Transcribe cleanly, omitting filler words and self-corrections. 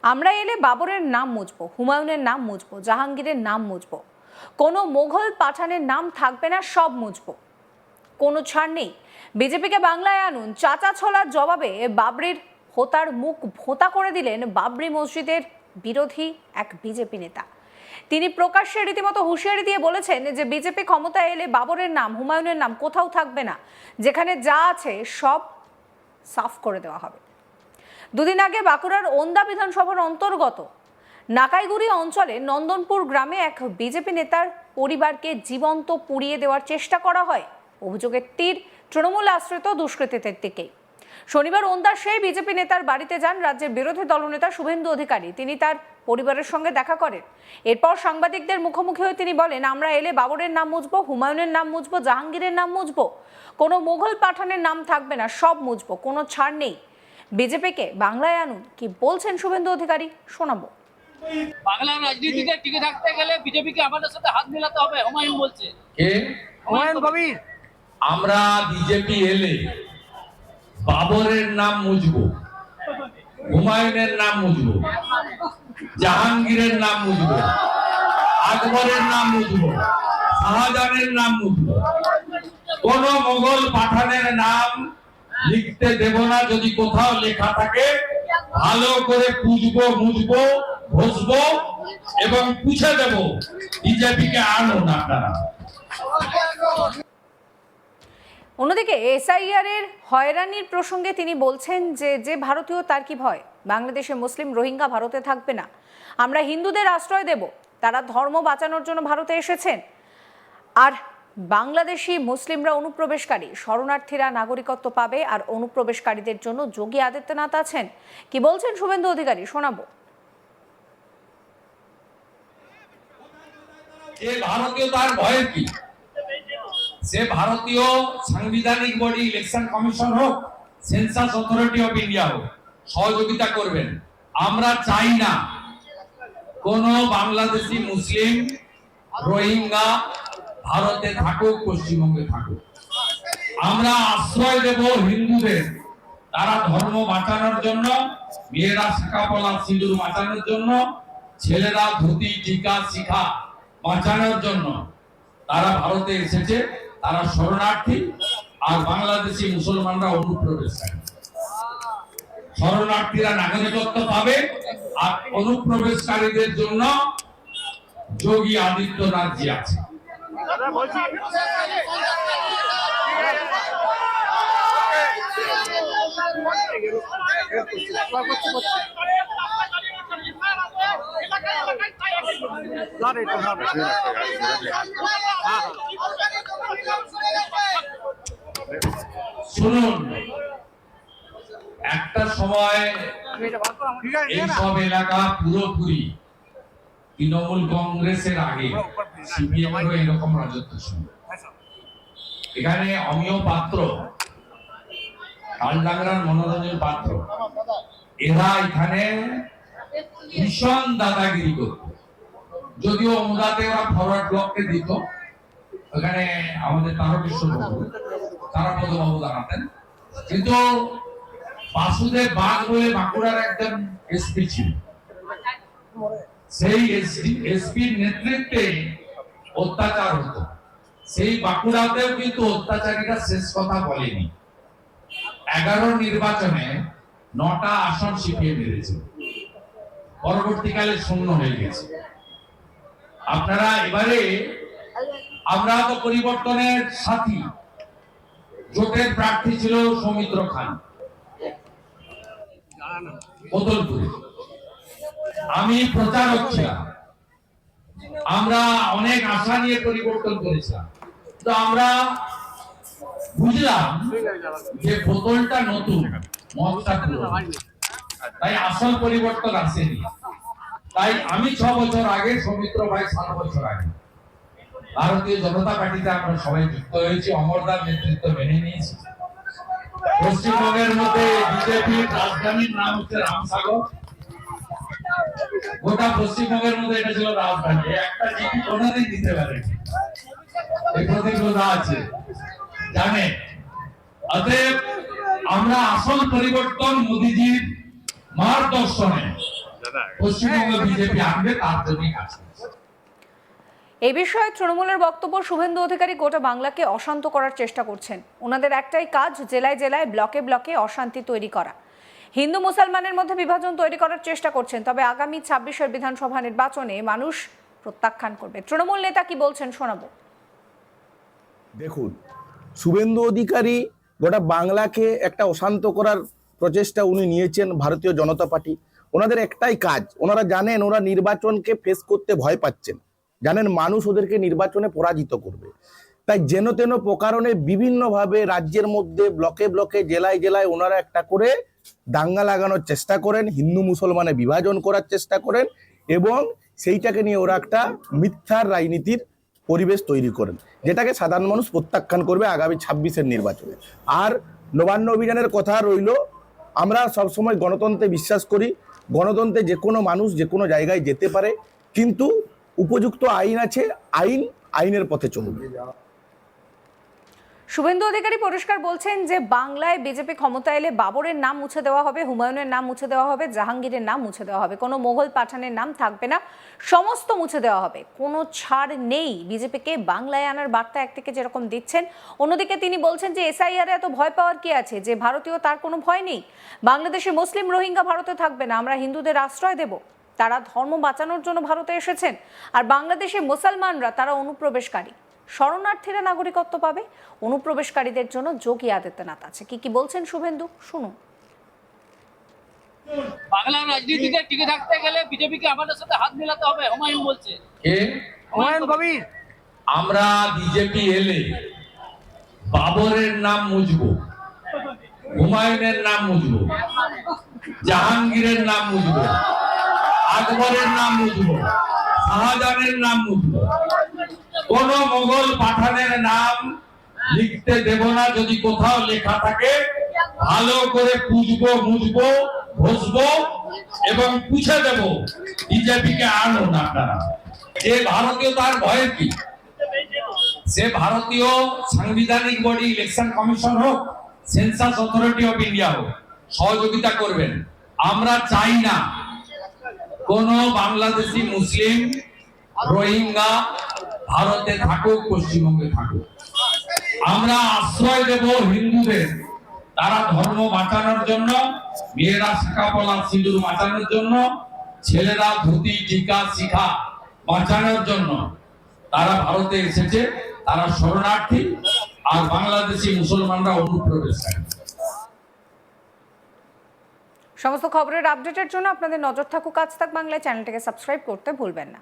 আমরা এলে বাবরের নাম মুছবো, হুমায়ুনের নাম মুছবো, জাহাঙ্গীরের নাম মুছবো, কোনো মোগল পাঠানের নাম থাকবে না, সব মুছবো, কোনো ছাড় নেই। বিজেপিকে বাংলায় আনুন, চাচা ছোলার জবাবে বাবরির হোতার মুখ ভোঁতা করে দিলেন বাবরি মসজিদের বিরোধী এক বিজেপি নেতা। তিনি প্রকাশ্যে রীতিমতো হুঁশিয়ারি দিয়ে বলেছেন যে বিজেপি ক্ষমতায় এলে বাবরের নাম, হুমায়ুনের নাম কোথাও থাকবে না, যেখানে যা আছে সব সাফ করে দেওয়া হবে। দুদিন আগে বাঁকুড়ার ওন্দা বিধানসভার অন্তর্গত নাকাইগুড়ি অঞ্চলে নন্দনপুর গ্রামে এক বিজেপি নেতার পরিবারকে জীবন্ত পুড়িয়ে দেওয়ার চেষ্টা করা হয়। অভিযোগের তীর তৃণমূল আশ্রিত দুষ্কৃতীদের দিকেই। শনিবার ওন্দার সেই বিজেপি নেতার বাড়িতে যান রাজ্যের বিরোধী দলনেতা শুভেন্দু অধিকারী। তিনি তার পরিবারের সঙ্গে দেখা করেন। এরপর সাংবাদিকদের মুখোমুখি হয়ে তিনি বলেন, আমরা এলে বাবরের নাম মুছবো, হুমায়ুনের নাম মুছবো, জাহাঙ্গীরের নাম মুছবো, কোনো মোগল পাঠানের নাম থাকবে না, সব মুছবো, কোনো ছাড় নেই। বিজেপিকে বাংলায় আনুন, কি বলছেন শুভেন্দু অধিকারী, শোনাবো। বাংলার রাজনীতিতে টিকে থাকতে গেলে বিজেপিকে আমাদের সাথে হাত মিলাতে হবে, হুমায়ুন বলছে। কে? হুমায়ুন কবির। আমরা বিজেপি এলে বাবরের নাম মুছবো, হুমায়ুনের নাম মুছবো, জাহাঙ্গীরের নাম মুছবো, আকবরের নাম মুছবো, শাহজাহানের নাম মুছবো, কোন মোগল পাঠানের নাম লিখতে দেব না। যদি কোথাও লেখা থাকে ভালো করে পুজবো, মুছবো, ঘষবো এবং পুছে দেব। বিজেপিকে আনুন আপনারা। অন্যদিকে এসআইআর এর হয়রানির প্রসঙ্গে তিনি বলছেন যে ভারতীয় তার কি ভয়, বাংলাদেশে মুসলিম রোহিঙ্গা ভারতে থাকবে না, আমরা হিন্দুদের আশ্রয় দেব, তারা ধর্ম বাঁচানোর জন্য ভারতে এসেছেন, আর বাংলাদেশি মুসলিমরা অনুপ্রবেশকারী, শরণার্থীরা নাগরিকত্ব পাবে, আর অনুপ্রবেশকারীদের জন্য যোগী আদিত্যনাথ আছেন। কি বলছেন শুভেন্দু অধিকারী, শোনাবো। ভারতীয় তার ভয়ের কি? সে ভারতীয় সাংবিধানিক বডি ইলেকশন কমিশন হোক, সেন্সাস অথরিটি অফ ইন্ডিয়া হোক, সহযোগিতা করবেন। আমরা চাই না কোন বাংলাদেশি মুসলিম রোহিঙ্গা ভারতে থাকুক, পশ্চিমবঙ্গে থাকুক। আমরা আশ্রয় দেব হিন্দুদের, তারা ধর্ম বাঁচানোর জন্য, মেয়েরা শাখা পলা সিঁদুর বাঁচানোর জন্য, ছেলেরা ধুতি টিকা শিখা বাঁচানোর জন্য তারা ভারতে এসেছে। তারা শরণার্থী, আর বাংলাদেশি মুসলমানরা অনুপ্রবেশকারী। শরণার্থীরা নাগরিকত্ব পাবে, আর অনুপ্রবেশকারীদের জন্য যোগী আদিত্যনাথ জি আছে। শুনুন, একটা সময় এইসব এলাকা পুরোপুরি তৃণমূল কংগ্রেসের আগে সিপিএমেরও এরকম রাজত্ব ছিল। এখানে অমিয় পাত্র, কালডাংরার মনোরঞ্জন পাত্র, এরা এখানে ভীষণ দাদাগিরি করত। যদিও ওনাতে ওরা ফরওয়ার্ড ব্লককে দিত, ওখানে আমাদের তারকেশ্বর বাবু, তারাপদ বাবু দাঁড়াতেন। কিন্তু বাসুদেব বাগ বলে বাঁকুড়ার একজন এসপি ছিল, সেই এসপির নেতৃত্বে অত্যাচার হতো। সেই বাঁকুড়াতেও কিন্তু অত্যাচারীরা শেষ কথা বলেনি। 11 নির্বাচনে 9টা আসন সিপিএম মেরেছে, পরবর্তীকালে শূন্য হয়ে গেছে। আপনারা এবারে, আমরা তো পরিবর্তনের সাথী, জোটের প্রার্থী ছিল সৌমিত্র খান বদলপুরে, আমি প্রচারক ছিলাম। আমরা অনেক আশা নিয়ে পরিবর্তন করেছিলাম। তো আমরা বুঝলাম যে বোতলটা নতুন, মদটা পুরনো, তাই আসল পরিবর্তন আসেনি। তাই আমি 6 বছর আগে, সৌমিত্র ভাই 7 বছর আগে ভারতীয় জনতা পার্টিতে আমরা সবাই যুক্ত হয়েছি। অমরদার নেতৃত্ব মেনে নিয়েছি। পশ্চিমবঙ্গের মধ্যে বিজেপির রাজধানীর নাম হচ্ছে রামসাগর। গোটা পশ্চিমবঙ্গের মধ্যে এটা ছিল রাজধানী। একটা জিপি কোনোদিন দিতে পারে, এই প্রতিজ্ঞতা আছে, জানে। অতএব আমরা আসল পরিবর্তন মোদীজির মার্গদর্শনে পশ্চিমবঙ্গ বিজেপি আনবে, তার জন্যই কাজ করছে। এই বিষয়ে তৃণমূলের বক্তব্য, শুভেন্দু অধিকারী গোটা বাংলাকে অশান্ত করার চেষ্টা করছেন। ওনাদের একটাই কাজ, জেলায় জেলায় ব্লকে ব্লকে অশান্তি তৈরি করা, হিন্দু মুসলমানের মধ্যে বিভাজন তৈরি করার চেষ্টা করছেন। তবে আগামী 26-এর বিধানসভা নির্বাচনে মানুষ প্রত্যাখ্যান করবে। তৃণমূল নেতা কি বলছেন শোনাবো। দেখুন, শুভেন্দু অধিকারী গোটা বাংলাকে একটা অশান্ত করার প্রচেষ্টা উনি নিয়েছেন, ভারতীয় জনতা পার্টি। ওনাদের একটাই কাজ, ওনারা জানেন ওরা নির্বাচনকে ফেস করতে ভয় পাচ্ছেন, জানেন মানুষ ওদেরকে নির্বাচনে পরাজিত করবে। তাই যেন তেন প্রকারণে বিভিন্নভাবে রাজ্যের মধ্যে ব্লকে ব্লকে জেলায় জেলায় ওনারা একটা করে দাঙ্গা লাগানোর চেষ্টা করেন, হিন্দু মুসলমানে বিভাজন করার চেষ্টা করেন এবং সেইটাকে নিয়ে ওরা একটা মিথ্যার রাজনীতির পরিবেশ তৈরি করেন, যেটাকে সাধারণ মানুষ প্রত্যাখ্যান করবে আগামী 26-এর নির্বাচনে। আর নবান্ন অভিযানের কথা রইল, আমরা সবসময় গণতন্ত্রে বিশ্বাস করি, গণতন্ত্রে যে কোনো মানুষ যে কোনো জায়গায় যেতে পারে, কিন্তু উপযুক্ত আইন আছে, আইনের পথে চলবে। শুভেন্দু অধিকারী পরিষ্কার বলছেন যে বাংলায় বিজেপি ক্ষমতা এলে বাবরের নাম মুছে দেওয়া হবে, হুমায়ুনের নাম মুছে দেওয়া হবে, জাহাঙ্গীরের নাম মুছে দেওয়া হবে, কোনো মোগল পাঠানের নাম থাকবে না, সমস্ত মুছে দেওয়া হবে, কোনো ছাড় নেই। বিজেপিকে বাংলায় আনার বার্তা একদিকে যেরকম দিচ্ছেন, অন্যদিকে তিনি বলছেন যে এসআইআর এত ভয় পাওয়ার কি আছে, যে ভারতীয় তার কোনো ভয় নেই, বাংলাদেশে মুসলিম রোহিঙ্গা ভারতে থাকবে না, আমরা হিন্দুদের আশ্রয় দেব, তারা ধর্ম বাঁচানোর জন্য ভারতে এসেছেন, আর বাংলাদেশে মুসলমানরা তারা অনুপ্রবেশকারী, শরণার্থীরা নাগরিকত্ব পাবে, অনুপ্রবেশকারীদের জন্য যোগী আদিত্যনাথ আছে। কি বলছেন শুভেন্দু, শুনুন। বাংলার রাজনীতিতে টিকে থাকতে গেলে বিজেপিকে আমাদের সাথে হাত মেলাতে হবে, হুমায়ুন বলছে। কে? হুমায়ুন কবির। আমরা বিজেপি এলে বাবরের নাম মুছবো, হুমায়ুনের নাম মুছবো, জাহাঙ্গীরের নাম মুছবো, আকবরের নাম মুছবো, শাহজাহানের নাম মুছবো, কোন মোগল পাঠানের নাম লিখতে দেব না। যদি কোথাও লেখা থাকে ভালো করে পুজবো, মুছবো, ঘষবো এবং পুছে দেব। বিজেপিকে আনো না আপনারা। যে ভারতীয় তার ভয়ের কি? সে ভারতীয় সাংবিধানিক বডি ইলেকশন কমিশন হোক, সেন্সাস অথরিটি অফ ইন্ডিয়া হোক, সহযোগিতা করবেন। আমরা চাই না কোন বাংলাদেশি মুসলিম রোহিঙ্গা ভারতে থাকুক, পশ্চিমবঙ্গে থাকুক। আমরা আশ্রয় দেব হিন্দুদের, তারা ধর্ম বাঁচানোর জন্য, মেয়েরা শাখা পলা সিঁদুর বাঁচানোর জন্য, ছেলেরা ধুতি টিকা শিখা বাঁচানোর জন্য তারা ভারতে এসেছে, তারা শরণার্থী, আর বাংলাদেশি মুসলমানরা অনুপ্রবেশকারী। সমস্ত খবরের আপডেটের জন্য আপনাদের নজর থাকুক আজ তাক বাংলায়, চ্যানেলটিকে সাবস্ক্রাইব করতে ভুলবেন না।